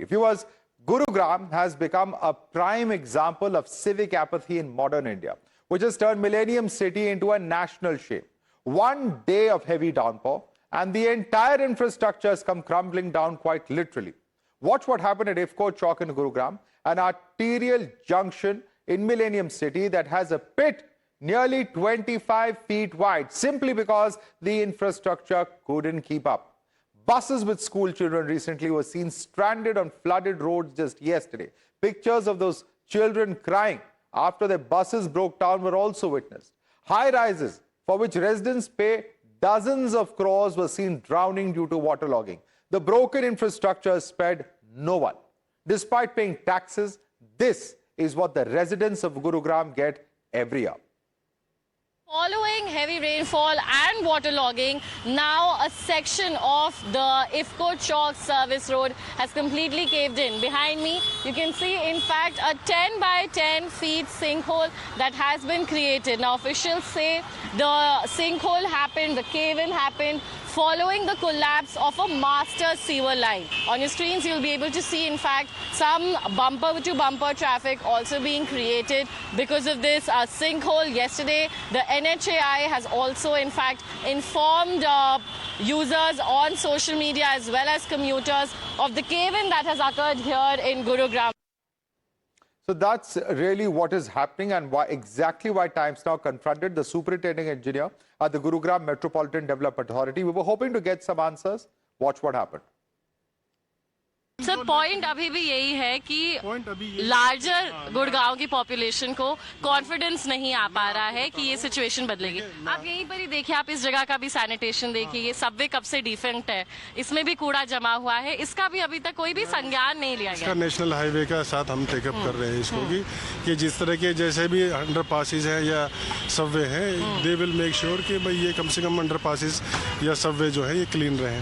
Viewers, Gurugram has become a prime example of civic apathy in modern India, which has turned Millennium City into a national shame. One day of heavy downpour, and the entire infrastructure has come crumbling down quite literally. Watch what happened at IFFCO Chowk in Gurugram, an arterial junction in Millennium City that has a pit nearly 25 feet wide, simply because the infrastructure couldn't keep up. Buses with school children recently were seen stranded on flooded roads just yesterday. Pictures of those children crying after their buses broke down were also witnessed. High rises for which residents pay dozens of crores were seen drowning due to waterlogging. The broken infrastructure spared no one. Despite paying taxes, this is what the residents of Gurugram get every year. Following heavy rainfall and waterlogging, now a section of the IFFCO Chowk service road has completely caved in. Behind me, you can see, in fact, a 10 by 10 feet sinkhole that has been created. Now, officials say the sinkhole happened, the cave-in happened following the collapse of a master sewer line. On your screens, you'll be able to see, in fact, some bumper-to-bumper traffic also being created because of this sinkhole. Yesterday, the NHAI has also, in fact, informed users on social media as well as commuters of the cave-in that has occurred here in Gurugram. So that's really what is happening, and exactly why Times Now confronted the superintending engineer at the Gurugram Metropolitan Development Authority. We were hoping to get some answers. Watch what happened. Sir point अभी भी यही है कि larger Gurgaon की population को confidence नहीं आ पा रहा है कि ये सिचुएशन बदलेगी। आप यहीं पर ही देखिए, आप इस जगह का भी सैनिटेशन देखिए, ये सबवे कब से डिफेक्ट है, इसमें भी कूड़ा जमा हुआ है, इसका भी अभी तक कोई भी संज्ञान नहीं लिया गया। नेशनल हाईवे का साथ हम टेकअप कर रहे हैं इसको कि जिस तरह के जैसे भी अंडर पासिस हैं या सबवे हैं, दे विल मेक श्योर कि भाई ये कम से कम अंडर पासिस या सबवे जो है ये क्लीन रहे।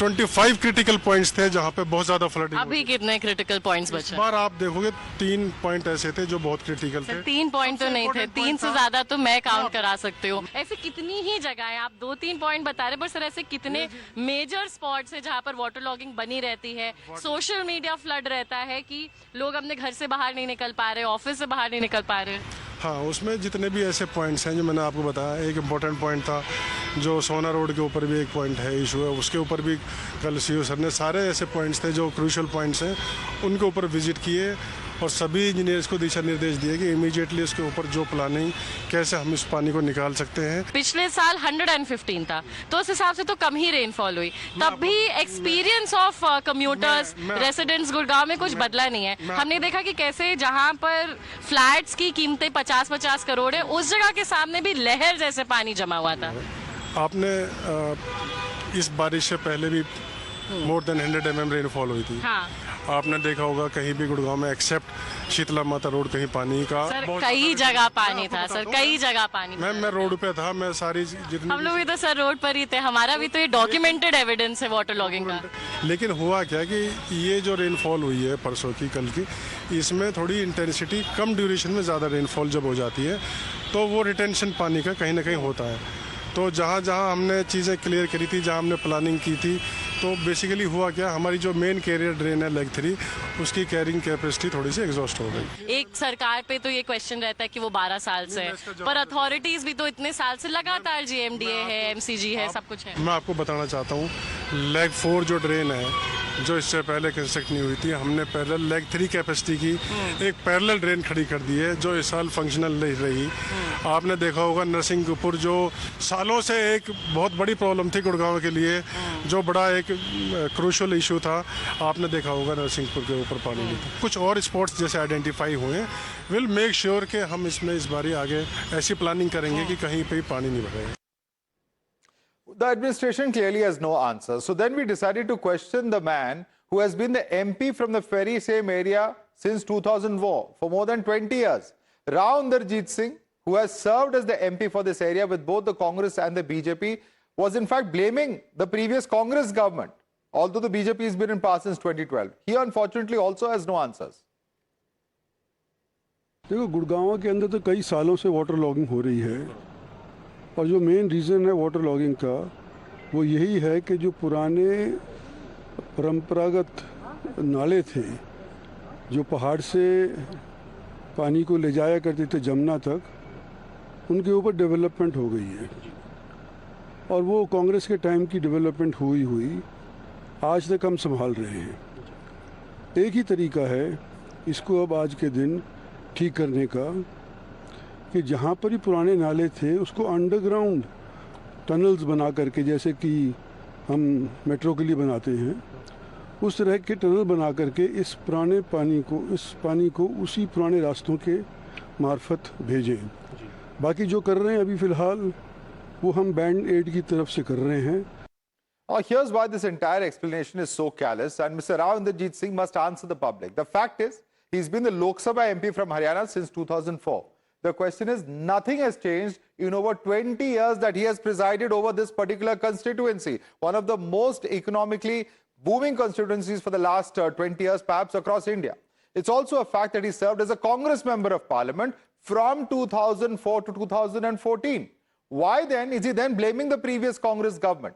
25 क्रिटिकल पॉइंट्स थे जहां पे बहुत ज्यादा फ्लडिंग। अभी कितने क्रिटिकल पॉइंट्स बचे? इस बार आप देखोगे 3 पॉइंट ऐसे थे जो बहुत क्रिटिकल थे। 3 पॉइंट तो नहीं थे, 3 से ज्यादा तो मैं काउंट करा सकती हूँ। ऐसे कितनी ही जगह है, आप 2-3 पॉइंट बता रहे, पर सर ऐसे कितने मेजर स्पॉट्स है जहाँ पर वाटर लॉगिंग बनी रहती है, सोशल मीडिया फ्लड रहता है कि लोग अपने घर से बाहर नहीं निकल पा रहे, ऑफिस से बाहर नहीं निकल पा रहे। हाँ, उसमें जितने भी ऐसे पॉइंट्स हैं जो मैंने आपको बताया, एक इम्पोर्टेंट पॉइंट था जो सोना रोड के ऊपर भी एक पॉइंट है, इशू है, उसके ऊपर भी कल सीओ सर ने सारे ऐसे पॉइंट्स थे जो क्रूशियल पॉइंट्स हैं उनके ऊपर विजिट किए और सभी इंजीनियर्स को दिशा निर्देश दिए कि इमीडिएटली इसके ऊपर जो प्लानिंग कैसे हम इस पानी को निकाल सकते हैं। पिछले साल 115 था, तो उस हिसाब से तो कम ही रेनफॉल हुई, तब भी experience of commuters residents Gurgaon में कुछ बदला नहीं है। हमने देखा कि कैसे जहां पर फ्लैट्स की कीमतें 50-50 करोड़ है, उस जगह के सामने भी लहर जैसे पानी जमा हुआ था। आपने इस बारिश से पहले भी मोर देन 100 mm रेनफॉल हुई थी। हाँ। आपने देखा होगा कहीं भी गुड़गांव में एक्सेप्ट शीतला माता रोड कहीं पानी का सर कई जगह पानी था, सर कई जगह पानी। मैं रोड पे था, मैं सारी जितनी हम लोग भी तो सर रोड पर ही थे, हमारा भी तो ये डॉक्यूमेंटेड एविडेंस है वाटर लॉगिंग का। लेकिन हुआ क्या कि ये जो रेनफॉल हुई है परसों की, कल की, इसमें थोड़ी इंटेंसिटी कम ड्यूरेशन में ज़्यादा रेनफॉल जब हो जाती है तो वो रिटेंशन पानी का कहीं ना कहीं होता है। तो जहाँ जहाँ हमने चीज़ें क्लियर करी थी, जहाँ हमने प्लानिंग की थी, तो बेसिकली हुआ क्या, हमारी जो मेन कैरियर ड्रेन है लेग 3, उसकी कैरिंग कैपेसिटी थोड़ी सी एग्जॉस्ट हो गई। एक सरकार पे तो ये क्वेश्चन रहता है कि वो 12 साल से है, पर अथॉरिटीज भी तो इतने साल से लगातार जीएमडीए है, एमसीजी है, सब कुछ है। मैं आपको बताना चाहता हूँ, लेग 4 जो ड्रेन है जो इससे पहले कंस्ट्रक्ट नहीं हुई थी, हमने पैरेलल लेग 3 कैपेसिटी की एक पैरेलल ड्रेन खड़ी कर दी है जो इस साल फंक्शनल नहीं रही। आपने देखा होगा नरसिंहपुर जो सालों से एक बहुत बड़ी प्रॉब्लम थी गुड़गांव के लिए, जो बड़ा एक क्रूशियल इशू था, आपने देखा होगा नरसिंहपुर के ऊपर पानी नहीं था। कुछ और स्पॉट्स जैसे आइडेंटिफाई हुए, विल मेक श्योर कि हम इसमें इस बारी आगे ऐसी प्लानिंग करेंगे कि कहीं पे पानी नहीं भरेगा। The administration clearly has no answer. So then we decided to question the man who has been the MP from the very same area since 2004 for more than 20 years. Rao Inderjeet Singh, who has served as the MP for this area with both the Congress and the BJP, was in fact blaming the previous Congress government, although the BJP has been in power since 2012. He unfortunately also has no answers. देखो, गुड़गांव के अंदर तो कई सालों से water logging हो रही है और जो मेन रीज़न है वाटर लॉगिंग का वो यही है कि जो पुराने परंपरागत नाले थे जो पहाड़ से पानी को ले जाया करते थे जमुना तक, उनके ऊपर डेवलपमेंट हो गई है। और वो कांग्रेस के टाइम की डेवलपमेंट हुई आज तक हम संभाल रहे हैं। एक ही तरीका है इसको अब आज के दिन ठीक करने का कि जहाँ पर ही पुराने नाले थे उसको अंडरग्राउंड टनल्स बना करके, जैसे कि हम मेट्रो के लिए बनाते हैं, उस तरह के टनल बना करके इस पानी को उसी पुराने रास्तों के मार्फत भेजें। बाकी जो कर रहे हैं अभी फ़िलहाल वो हम बैंड एड की तरफ से कर रहे हैं। Here's why this entire explanation is so callous, and Mr. Ravinderjeet Singh must answer the public. The fact is, he's been the Lok Sabha MP from Haryana since 2004. The question is, nothing has changed in over 20 years that he has presided over this particular constituency, one of the most economically booming constituencies for the last 20 years, perhaps across India. It's also a fact that he served as a Congress member of Parliament from 2004 to 2014. Why then is he then blaming the previous Congress government?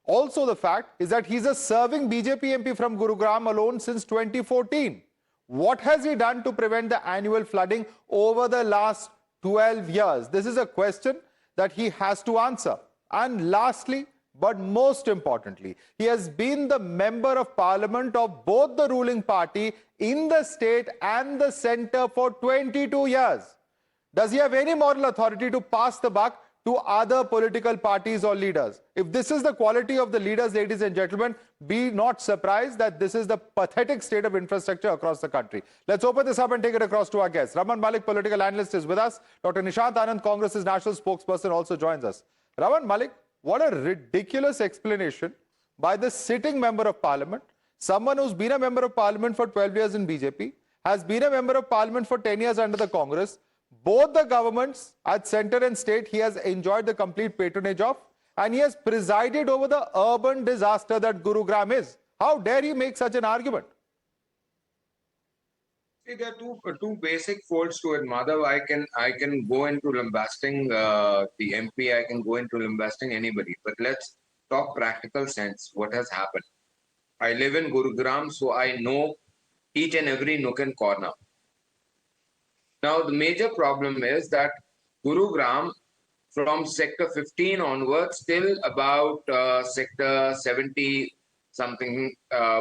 Also, the fact is that he's a serving BJP MP from Gurugram alone since 2014. What has he done to prevent the annual flooding over the last 12 years? This is a question that he has to answer. And lastly, but most importantly, he has been the member of parliament of both the ruling party in the state and the centre for 22 years. Does he have any moral authority to pass the buck to other political parties or leaders? If this is the quality of the leaders, ladies and gentlemen, be not surprised that this is the pathetic state of infrastructure across the country. Let's open this up and take it across to our guests. Raman Malik, political analyst, is with us. Dr. Nishant Anand, Congress's national spokesperson, also joins us. Raman Malik, what a ridiculous explanation by the sitting member of parliament, someone who's been a member of parliament for 12 years in BJP, has been a member of parliament for 10 years under the Congress. Both the governments at centre and state he has enjoyed the complete patronage of, and he has presided over the urban disaster that Gurugram is. How dare he make such an argument? See, there are two basic faults to it, Madhav. I can go into lambasting the MP, I can go into lambasting anybody, but let's talk practical sense. What has happened? I live in Gurugram, so I know each and every nook and corner. Now, the major problem is that Gurugram, from sector 15 onwards till about sector 70 something,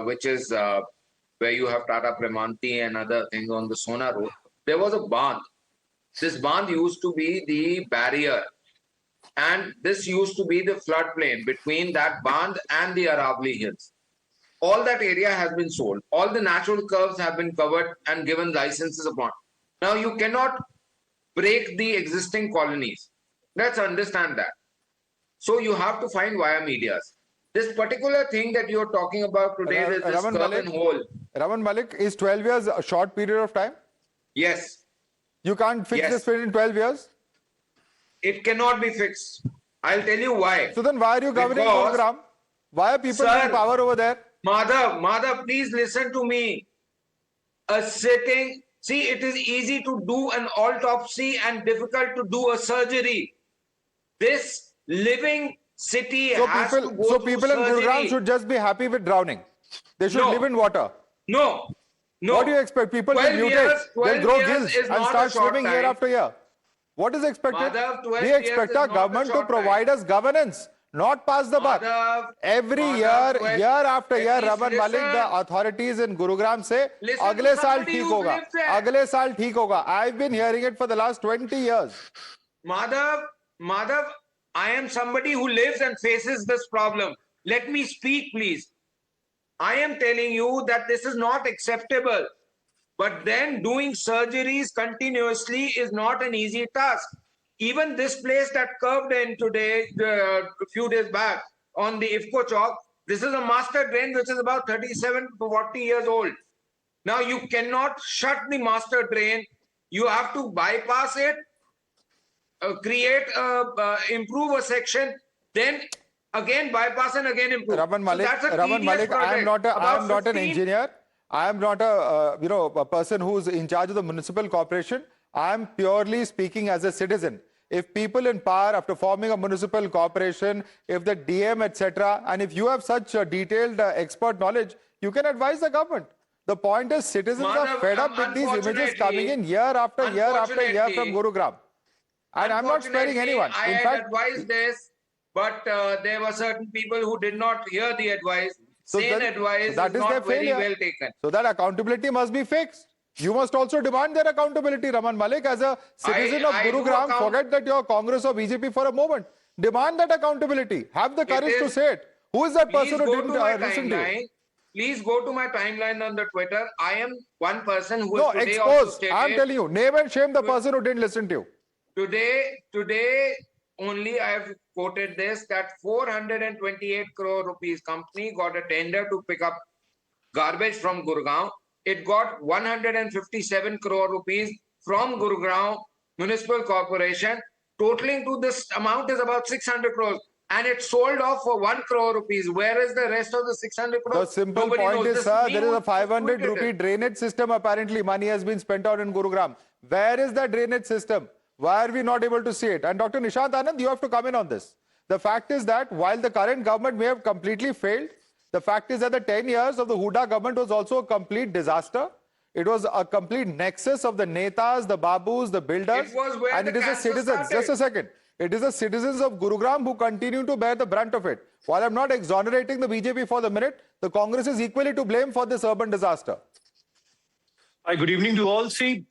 which is where you have Tata Premanti and other things on the Sona Road, there was a bandh. This bandh used to be the barrier, and this used to be the floodplain between that bandh and the Aravali Hills. All that area has been sold. All the natural curves have been covered and given licenses upon. Now, you cannot break the existing colonies. Let's understand that. So you have to find via medias. This particular thing that you're talking about today is this curve and hole. Raman Malik, is 12 years a short period of time? Yes. You can't fix this in 12 years? It cannot be fixed. I'll tell you why. So then why are you governing Gurugram? Why are people in power over there? Madhav, please listen to me. See, it is easy to do an autopsy and difficult to do a surgery. This living city has to go So through people in surgery. Gurugram should just be happy with drowning. They should live in water. No. What do you expect? People will mutate. They'll grow gills and start swimming year after year. What is expected? Madhav, We expect our government to provide us governance, not pass the buck. Every year after year, Raman Malik, the authorities in Gurugram say, "Agle saal theek hoga, agle saal theek hoga." I've been hearing it for the last 20 years. Madhav, I am somebody who lives and faces this problem. Let me speak, please. I am telling you that this is not acceptable. But then doing surgeries continuously is not an easy task. Even this place that curved in today, a few days back, on the IFFCO Chowk, this is a master drain which is about 37 to 40 years old. Now you cannot shut the master drain. You have to bypass it, improve a section, then again bypass and again improve. Raman Malik, I am not an engineer. I am not a person who's in charge of the municipal corporation. I am purely speaking as a citizen. If people in power, after forming a municipal corporation, if the DM, etc., and if you have such detailed expert knowledge, you can advise the government. The point is, citizens are Madhav, fed up with these images coming in year after year after year from Gurugram. And I'm not sparing anyone. I In had fact, advised this, but there were certain people who did not hear the advice. So Sane then- advice so that is is not their very failure. well taken. So that accountability must be fixed. You must also demand their accountability, Raman Malik, as a citizen of I do Gurugram. account- Forget that you're Congress or BJP for a moment. Demand that accountability. Have the courage to is- say it. Who is that Please person who go didn't to my listen to you? timeline. Please go to my timeline on the Twitter. I am one person who No, is today also expose. stated. I'm telling you, name and shame the person who didn't listen to you. Today only I have quoted this, that 428 crore rupees company got a tender to pick up garbage from Gurgaon. It got 157 crore rupees from Gurugram Municipal Corporation. Totaling to this amount is about 600 crores. And it sold off for 1 crore rupees. Where is the rest of the 600 The crores? simple Nobody point knows. is, This sir, me there is who a 500 tweeted rupee it. drainage system. Apparently, money has been spent out in Gurugram. Where is that drainage system? Why are we not able to see it? And Dr. Nishant Anand, you have to come in on this. The fact is that while the current government may have completely failed, the fact is that the 10 years of the Huda government was also a complete disaster. It was a complete nexus of the netas, the babus, the builders. It was where and the it is the cancer citizens. started. Just a second. It is the citizens of Gurugram who continue to bear the brunt of it. While I'm not exonerating the BJP for the minute, the Congress is equally to blame for this urban disaster. Hi, good evening to all. See,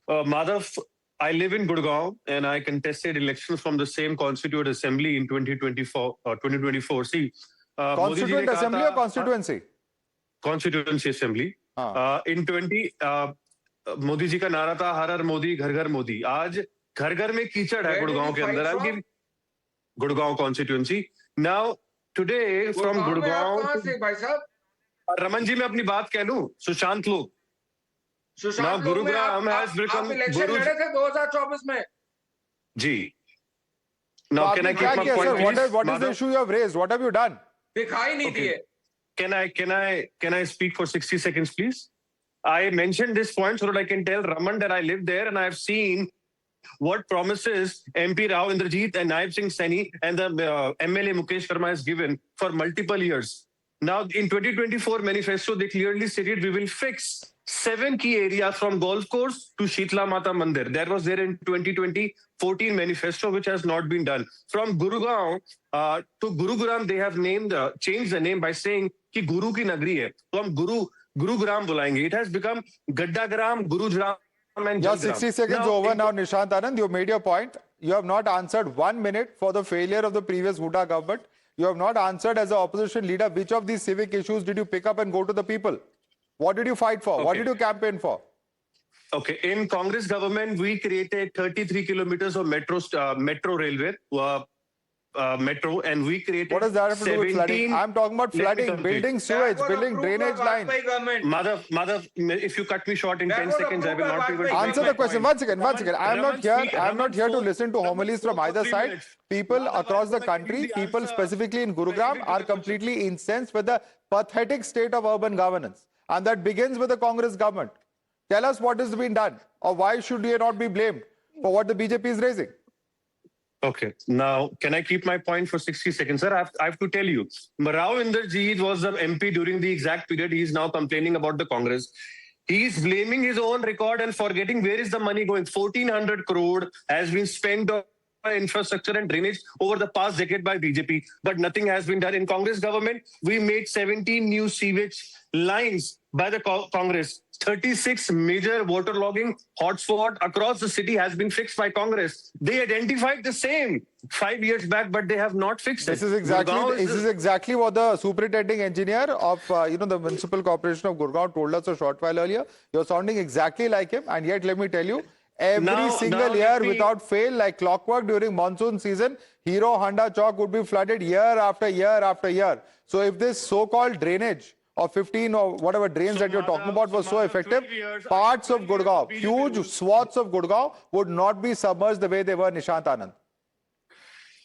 Madhav, I live in Gurgaon and I contested elections from the same Constituent Assembly in 2024. See, Modi ji Constituent ne kaha Assembly tha- or Constituency? Constituency Assembly. In 20, Modi ji का नारा था हर हर मोदी घर घर मोदी. आज घर घर में कीचड़ है Where did गुड़गांव you के fight अंदर. I'll from? give Gurgaon constituency. Now, today from Gurgaon में आप Gurgaon, कहाँ से भाई साहब? रमन जी मैं अपनी बात कह लूं, सुशांत लोग. सुशांत Now, लोग में Gurugram has become आप इलेक्शन Guru- लड़े थे 2024 में. जी. तो Now, can I आपने keep क्या my किया, point, sir? What please? is the Madhav? issue you have raised? What have you done? दिखाई नहीं Okay. दिए. Can I speak for 60 seconds, please? I mentioned this point so that I can tell Raman that I live there and I've seen what promises MP Rao Indrajit and Naib Singh Saini and the MLA Mukesh Sharma has given for multiple years. Now, in 2024 manifesto, they clearly stated we will fix 7 key areas from golf course to Shitla Mata Mandir. That was there in 2014 manifesto, which has not been done. From Gurugram to Gurugram, they have changed the name by saying कि गुरु की नगरी है, तो हम Gurugram बुलाएंगे. It has become Gaddagram, Gurugram, and Your Jalgram. 60 seconds over now, Nishant Anand. You made your point. You have not answered 1 minute for the failure of the previous Huda government. You have not answered as an opposition leader which of these civic issues did you pick up and go to the people? What did you fight for? What Okay. did you campaign for? Okay, in Congress government, we created 33 kilometers of metro railway, metro, and we created. What does that have to do with flooding? I'm talking about Let me flooding, complete. building That sewage, was building approved by drainage lines. Vajpayee government. Madhav, if you cut me short in That 10 was seconds, I will approved not by be able to Vajpayee make Answer my the question. point. One second. I'm not here to listen to homilies from either side. People across the country, people specifically in Gurugram are completely incensed with the pathetic state of urban governance. And that begins with the Congress government. Tell us what has been done, or why should you not be blamed for what the BJP is raising? Okay, now can I keep my point for 60 seconds, sir? I have to tell you, Rao Inderjeet was the MP during the exact period he is now complaining about the Congress. He is blaming his own record and forgetting where is the money going. 1,400 crore has been spent on infrastructure and drainage over the past decade by BJP, but nothing has been done. In Congress government, we made 17 new sewage lines by the Congress. 36 major waterlogging hotspot across the city has been fixed by Congress. They identified the same 5 years back, but they have not fixed This it. is exactly Gurgaon exactly what the superintending engineer of the Municipal Corporation of Gurgaon told us a short while earlier. You're sounding exactly like him, and yet let me tell you, every Now single let year me- without fail, like clockwork during monsoon season, Hero Honda Chowk would be flooded year after year after year. So if this so-called drainage of 15 or whatever drains that you're talking about was so effective, 12 years, parts of 12 years Gurgaon, BJP huge rule. swaths of Gurgaon would not be submerged the way they were, Nishant Anand.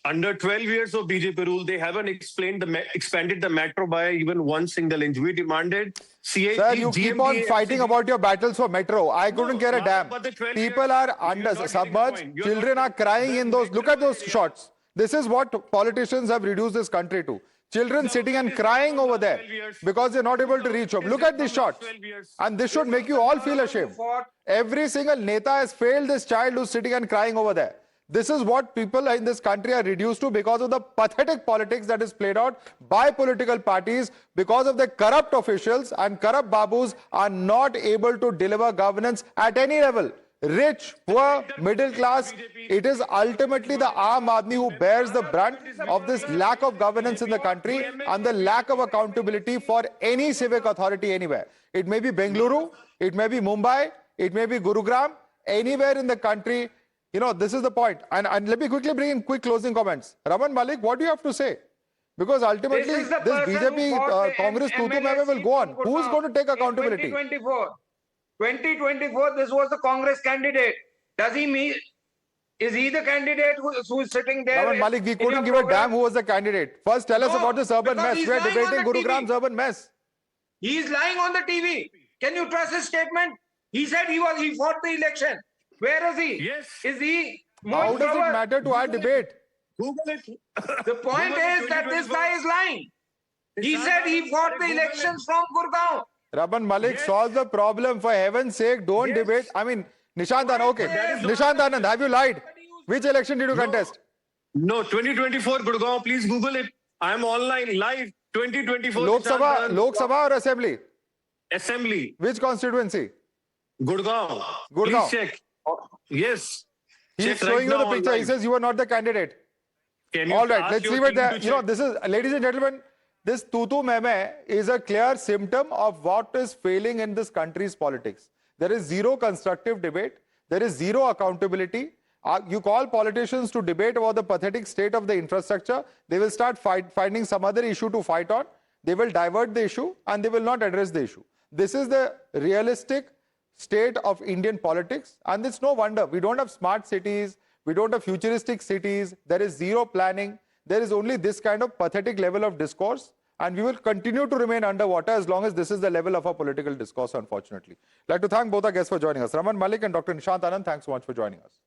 Under 12 years of BJP rule, they haven't expanded the metro by even one single inch. We demanded CAG, Sir, you keep on fighting about your battles for metro. I couldn't care a no, damn. but the 12 People years- are you're under not getting the submerged. point. You're Children not- are crying in those. Look at those shots. This is what politicians have reduced this country to. Children sitting and crying over there because they're not able to reach home. Look at these shots. And this should make you all feel ashamed. Every single neta has failed this child who's sitting and crying over there. This is what people in this country are reduced to because of the pathetic politics that is played out by political parties, because of the corrupt officials, and corrupt babus are not able to deliver governance at any level. Rich, poor, middle class, it is ultimately the Aam Aadmi who bears the brunt of this lack of governance in the country and the lack of accountability for any civic authority anywhere. It may be Bengaluru, it may be Mumbai, it may be Gurugram, anywhere in the country. You know, this is the point. And let me quickly bring in quick closing comments. Raman Malik, what do you have to say? Because ultimately, this BJP Congress tutu meme will go on. Who is going to take accountability? 2024, this was the Congress candidate. Does he mean? Is he the candidate who is sitting there? Raman Malik, we couldn't give a damn who was the candidate. First, tell us about this urban mess. We are debating Gurugram's urban mess. He is lying on the TV. Can you trust his statement? He said he fought the election. Where is he? Yes. Is he? How does it matter to our debate? Google it. The point is that this guy is lying. He said he fought the elections from Gurgaon. Raman Malik, solve the problem. For heaven's sake, don't debate. I mean, Nishant Anand, okay. Nishant Anand, have you lied? Which election did you contest? No, 2024 Gurgaon. Please Google it. I am online live. 2024. Lok Sabha or Assembly? Assembly. Which constituency? Gurgaon. Gurgaon. Please check. Yes. He's Check showing right you the now picture. online. He says you are not the candidate. Can you All right, ask let's your leave it team there. to You know, check? this is, ladies and gentlemen, this tutu meme is a clear symptom of what is failing in this country's politics. There is zero constructive debate. There is zero accountability. You call politicians to debate about the pathetic state of the infrastructure. They will start finding some other issue to fight on. They will divert the issue and they will not address the issue. This is the realistic state of Indian politics, and it's no wonder. We don't have smart cities, we don't have futuristic cities, there is zero planning, there is only this kind of pathetic level of discourse, and we will continue to remain underwater as long as this is the level of our political discourse, unfortunately. I'd like to thank both our guests for joining us. Raman Malik and Dr. Nishant Anand, thanks so much for joining us.